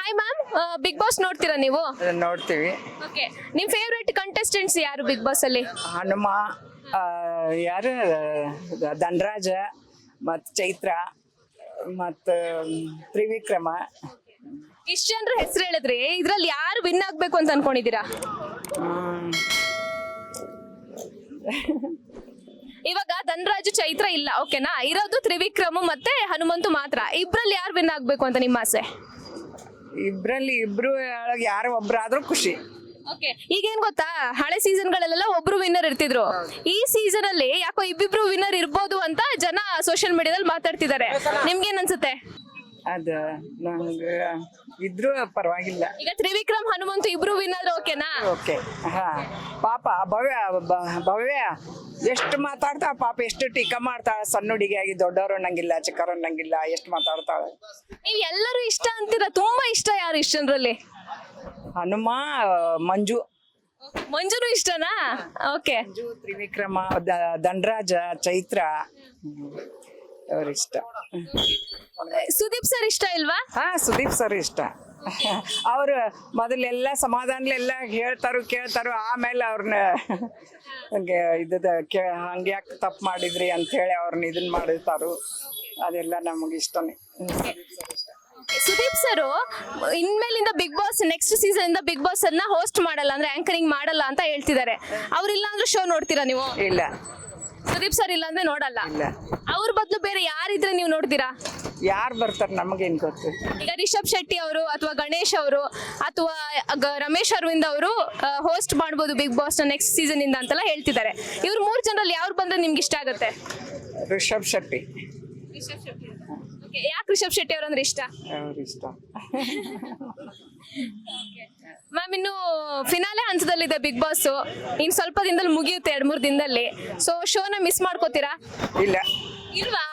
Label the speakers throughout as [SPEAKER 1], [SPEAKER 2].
[SPEAKER 1] Hi ma'am, big boss ನೋಡ್ತೀರಾ ನೀವು?
[SPEAKER 2] ಅದನ್ನ ನೋಡ್ತೀವಿ.
[SPEAKER 1] ಓಕೆ, ನಿಮ್ ಫೇವ್ರೆಟ್ ಕಂಟೆಸ್ಟೆಂಟ್ಸ್ ಯಾರು ಬಿಗ್ ಬಾಸ್ ಅಲ್ಲಿ?
[SPEAKER 2] ಹನುಮ, ಯಾರು ಧನರಾಜ, ಮತ್ತು ಚೈತ್ರ, ಮತ್ತು ತ್ರಿವಿಕ್ರಮ.
[SPEAKER 1] ಇಷ್ಟು ಜನರ ಹೆಸರು ಹೇಳಿದ್ರಿ, ಇದ್ರಲ್ಲಿ ಯಾರು ವಿನ್ ಆಗ್ಬೇಕು ಅಂತ ಅನ್ಕೊಂಡಿದೀರಾ? ಇವಾಗ ಧನರಾಜು, ಚೈತ್ರ ಇಲ್ಲ, ಓಕೆನಾ? ಇರೋದು ತ್ರಿವಿಕ್ರಮ ಮತ್ತೆ ಹನುಮಂತು ಮಾತ್ರ. ಇಬ್ರಲ್ಲಿ ಯಾರು ವಿನ್ ಆಗ್ಬೇಕು ಅಂತ ನಿಮ್ಮ ಆಸೆ?
[SPEAKER 2] ಇಬ್ರಲ್ಲಿ ಇಬ್ರು ಯಾರೋ ಒಬ್ರಾದ್ರೂ ಖುಷಿ.
[SPEAKER 1] ಓಕೆ, ಈಗ ಏನ್ ಗೊತ್ತಾ, ಹಳೆ ಸೀಸನ್ ಗಳಲ್ಲೆಲ್ಲ ಒಬ್ರು ವಿನ್ನರ್ ಇರ್ತಿದ್ರು. ಈ ಸೀಸನ್ ಅಲ್ಲಿ ಯಾಕೋ ಇಬ್ಬಿಬ್ರು ವಿನ್ನರ್ ಇರ್ಬೋದು ಅಂತ ಜನ ಸೋಷಿಯಲ್ ಮೀಡಿಯಾದಲ್ಲಿ ಮಾತಾಡ್ತಿದ್ದಾರೆ. ನಿಮ್ಗೇನ್ ಅನ್ಸುತ್ತೆ?
[SPEAKER 2] ಅದು ನಂಗೆ ಇದ್ರೂ ಪರವಾಗಿಲ್ಲ.
[SPEAKER 1] ಈಗ ತ್ರಿವಿಕ್ರಮ್, ಹನುಮಂತು ಇಬ್ರು ವಿನ್ನರ್, ಓಕೆನಾ?
[SPEAKER 2] ಓಕೆ. ಹಾ, ಪಾಪ ಭವ್ಯ ಎಷ್ಟು ಮಾತಾಡ್ತಾಳ, ಪಾಪ ಎಷ್ಟು ಟೀಕಾ ಮಾಡ್ತಾಳ. ಸಣ್ಣ ಹುಡುಗಿಯಾಗಿ ದೊಡ್ಡವ್ರು ಅನ್ನಂಗಿಲ್ಲ, ಚಿಕ್ಕವ್ರು ಅನ್ನಂಗಿಲ್ಲ, ಎಷ್ಟು ಮಾತಾಡ್ತಾಳೆ.
[SPEAKER 1] ನೀವ್ ಎಲ್ಲರೂ ಇಷ್ಟ ಅಂತೀರಾ, ತುಂಬಾ ಇಷ್ಟ ಯಾರು ಇಷ್ಟ ಜನರಲ್ಲಿ?
[SPEAKER 2] ಹನುಮ, ಮಂಜು.
[SPEAKER 1] ಮಂಜುನು ಇಷ್ಟನಾ? ಓಕೆ.
[SPEAKER 2] ಮಂಜು, ತ್ರಿವಿಕ್ರಮ, ಧನರಾಜ, ಚೈತ್ರ, ಅವ್ರಿಷ್ಟ.
[SPEAKER 1] ಸುದೀಪ್ ಸರ್ ಇಷ್ಟ ಇಲ್ವಾ?
[SPEAKER 2] ಹಾ, ಸುದೀಪ್ ಸರ್ ಇಷ್ಟ. ಅವ್ರು ಮೊದಲೆಲ್ಲ ಸಮಾಧಾನಲೆಲ್ಲ ಹೇಳ್ತಾರು ಕೇಳ್ತಾರು, ಆಮೇಲೆ ಅವ್ರನ್ನ ಹಂಗೆ ಹಂಗೆ ಯಾಕೆ ತಪ್ಪು ಮಾಡಿದ್ರಿ ಅಂತ ಹೇಳಿ ಅವ್ರನ್ನ ಇದನ್ನ ಮಾಡಿರ್ತಾರು. ಅದೆಲ್ಲ ನಮಗೆ ಇಷ್ಟನೇ.
[SPEAKER 1] ಸುದೀಪ್ ಸರ್ ಇನ್ಮೇಲಿಂದ ಬಿಗ್ ಬಾಸ್, ನೆಕ್ಸ್ಟ್ ಸೀಸನ್ ಇಂದ ಬಿಗ್ ಬಾಸ್ ಅನ್ನ ಹೋಸ್ಟ್ ಮಾಡಲ್ಲ, ಅಂದ್ರೆ ಆಂಕರಿಂಗ್ ಮಾಡಲ್ಲ ಅಂತ ಹೇಳ್ತಿದ್ದಾರೆ. ಅವ್ರಿಲ್ಲ ಅಂದ್ರೆ ಶೋ ನೋಡ್ತೀರಾ ನೀವು?
[SPEAKER 2] ಇಲ್ಲ,
[SPEAKER 1] ಸುದೀಪ್ ಸರ್ ಇಲ್ಲ ಅಂದ್ರೆ ನೋಡಲ್ಲ.
[SPEAKER 2] ಇಲ್ಲ.
[SPEAKER 1] ಅವ್ರ ಬದಲು ಬೇರೆ ಯಾರಿದ್ರೆ ನೀವು ನೋಡ್ತೀರಾ?
[SPEAKER 2] ಯಾರು ಬರ್ತಾರೆ ನಮಗೇನ್ ಗೊತ್ತು.
[SPEAKER 1] ಈಗ ರಿಷಬ್ ಶೆಟ್ಟಿ ಅವರು ಅಥವಾ ಗಣೇಶ್ ಅವರು ಅಥವಾ ರಮೇಶ್ ಅರವಿಂದ್ ಅವರು ಹೋಸ್ಟ್ ಮಾಡ್ಬೋದು ಬಿಗ್ ಬಾಸ್ ನೆಕ್ಸ್ಟ್ ಸೀಸನ್ ಇಂದ ಅಂತೆಲ್ಲ ಹೇಳ್ತಿದ್ದಾರೆ. ಇವ್ರು 3 ಜನರಲ್ಲಿ ಯಾರು ಬಂದ್ರೆ ನಿಮ್ಗೆ ಇಷ್ಟ ಆಗುತ್ತೆ?
[SPEAKER 2] ರಿಷಬ್ ಶೆಟ್ಟಿ.
[SPEAKER 1] ಯಾಕೆ ರಿಷಬ್ ಶೆಟ್ಟಿ ಅವ್ರು ಅಂದ್ರೆ ಇಷ್ಟ?
[SPEAKER 2] ಅವ್ರು ಇಷ್ಟ.
[SPEAKER 1] ಮ್ಯಾಮ್, ಇನ್ನು ಫಿನಾಲೆ ಹಂತದಲ್ಲಿದೆ ಬಿಗ್ ಬಾಸ್. ಇನ್ನು ಸ್ವಲ್ಪ ದಿನದಲ್ಲಿ ಮುಗಿಯುತ್ತೆ, 2-3 ದಿನದಲ್ಲಿ. ಸೊ ಶೋನ ಮಿಸ್ ಮಾಡ್ಕೋತೀರಾ?
[SPEAKER 2] ಇಲ್ಲ.
[SPEAKER 1] ಇಲ್ವಾ?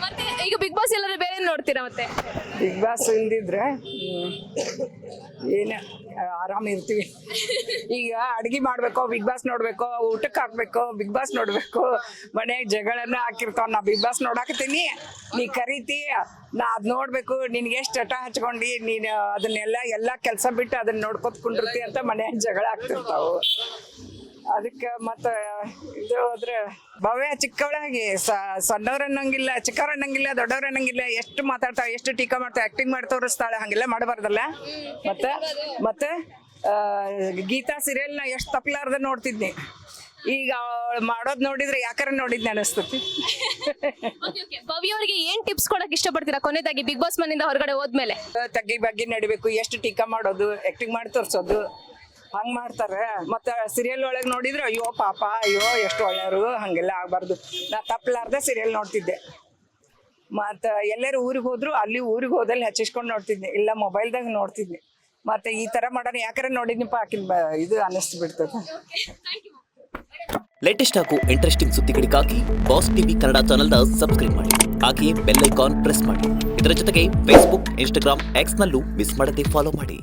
[SPEAKER 1] ಮತ್ತೆ ಈಗ ಬಿಗ್ ಬಾಸ್ ಎಲ್ಲರೂ ಬೇರೆ ನೋಡ್ತೀರಾ? ಮತ್ತೆ
[SPEAKER 2] ಬಿಗ್ ಬಾಸ್ ಇಲ್ದಿದ್ರೆ ಏನು ಆರಾಮ್ ಇರ್ತೀವಿ. ಈಗ ಅಡ್ಗೆ ಮಾಡ್ಬೇಕು, ಬಿಗ್ ಬಾಸ್ ನೋಡ್ಬೇಕು, ಊಟಕ್ಕೆ ಹಾಕ್ಬೇಕು, ಬಿಗ್ ಬಾಸ್ ನೋಡ್ಬೇಕು, ಮನೆಯಾಗ ಜಗಳನ್ನ ಹಾಕಿರ್ತಾವ. ನಾ ಬಿಗ್ ಬಾಸ್ ನೋಡಾಕತ್ತೀನಿ, ನೀ ಕರೀತಿ, ನಾ ಅದ್ ನೋಡ್ಬೇಕು, ನಿನ್ಗೆ ಎಷ್ಟು ಹಠ ಹಚ್ಕೊಂಡಿ ನೀನು ಎಲ್ಲ ಕೆಲಸ ಬಿಟ್ಟು ಅದನ್ನ ನೋಡ್ಕೊತ ಕುಂಡಿರ್ತಿ ಅಂತ ಮನೆಯಾಗ ಜಗಳ ಆಗ್ತಿರ್ತಾವು. ಅದಕ್ಕೆ ಮತ್ತೆ ಇದು ಹೋದ್ರೆ ಭವ್ಯ ಚಿಕ್ಕವಳಾಗಿ ಸಣ್ಣವ್ರ ಅನ್ನಂಗಿಲ್ಲ, ಚಿಕ್ಕವ್ರ ಅನ್ನಂಗಿಲ್ಲ, ದೊಡ್ಡವ್ರ ಅನ್ನಂಗಿಲ್ಲ, ಎಷ್ಟು ಮಾತಾಡ್ತಾಳೆ, ಎಷ್ಟು ಟೀಕಾ ಮಾಡ್ತಾಳೆ, ಆಕ್ಟಿಂಗ್ ಮಾಡಿ ತೋರಿಸ್ತಾಳೆ. ಹಂಗೆಲ್ಲ ಮಾಡಬಾರ್ದಲ್ಲ. ಮತ್ತೆ ಗೀತಾ ಸೀರಿಯಲ್ನ ಎಷ್ಟು ತಪ್ಪಲಾರ್ದ ನೋಡ್ತಿದ್ನಿ. ಈಗ ಮಾಡೋದ್ ನೋಡಿದ್ರೆ ಯಾಕಾರ ನೋಡಿದ್ನಿ ಅನಿಸ್ತತಿ.
[SPEAKER 1] ಭವ್ಯ ಅವ್ರಿಗೆ ಏನ್ ಟಿಪ್ಸ್ ಕೊಡಕ್ ಇಷ್ಟಪಡ್ತೀರಾ ಕೊನೆದಾಗಿ ಬಿಗ್ ಬಾಸ್ ಮನೆಯಿಂದ ಹೊರಗಡೆ ಹೋದ್ಮೇಲೆ?
[SPEAKER 2] ತಗ್ಗಿ ಬಗ್ಗೆ ನಡಿಬೇಕು, ಎಷ್ಟು ಟೀಕಾ ಮಾಡೋದು, ಆಕ್ಟಿಂಗ್ ಮಾಡಿ ತೋರ್ಸೋದು, ಹಂಗ್ ಮಾಡ್ತಾರೆ. ಮತ್ತೆ ಸೀರಿಯಲ್ ಒಳಗೆ ನೋಡಿದ್ರೆ ಅಯ್ಯೋ ಪಾಪ, ಅಯ್ಯೋ ಎಷ್ಟು ಒಳ್ಳೆಯವರು, ಹಂಗೆಲ್ಲ ಆಗ್ಬಾರ್ದು. ನಾ ತಪ್ಪಲಾರ್ದ ಸೀರಿಯಲ್ ನೋಡ್ತಿದ್ದೆ. ಮತ್ತೆ ಎಲ್ಲರೂ ಊರಿಗೆ ಹೋದ್ರು ಅಲ್ಲಿ ಊರಿಗೆ ಹೋದಲ್ಲಿ ಹಚ್ಚಿಸ್ಕೊಂಡು ನೋಡ್ತಿದ್ನಿ, ಇಲ್ಲ ಮೊಬೈಲ್ದಾಗ ನೋಡ್ತಿದ್ನಿ. ಮತ್ತೆ ಈ ತರ ಮಾಡೋಣ ಯಾಕಾರ ನೋಡಿದ್ನಿಪ್ಪ, ಆಕಿನ ಇದು ಅನ್ನಿಸ್ತು ಬಿಡ್ತದೆ.
[SPEAKER 3] ಲೇಟೆಸ್ಟ್ ಹಾಗೂ ಇಂಟ್ರೆಸ್ಟಿಂಗ್ ಸುದ್ದಿಗಳಿಗಾಗಿ ಬಾಸ್ ಟಿವಿ ಕನ್ನಡ ಚಾನೆಲ್ನ ಸಬ್ಸ್ಕ್ರೈಬ್ ಮಾಡಿ. ಹಾಗೆಯೇ ಬೆಲ್ ಐಕಾನ್ ಪ್ರೆಸ್ ಮಾಡಿ. ಇದರ ಜೊತೆಗೆ ಫೇಸ್ಬುಕ್, ಇನ್ಸ್ಟಾಗ್ರಾಮ್, ಎಕ್ಸ್ ನಲ್ಲೂ ಮಿಸ್ ಮಾಡದೆ ಫಾಲೋ ಮಾಡಿ.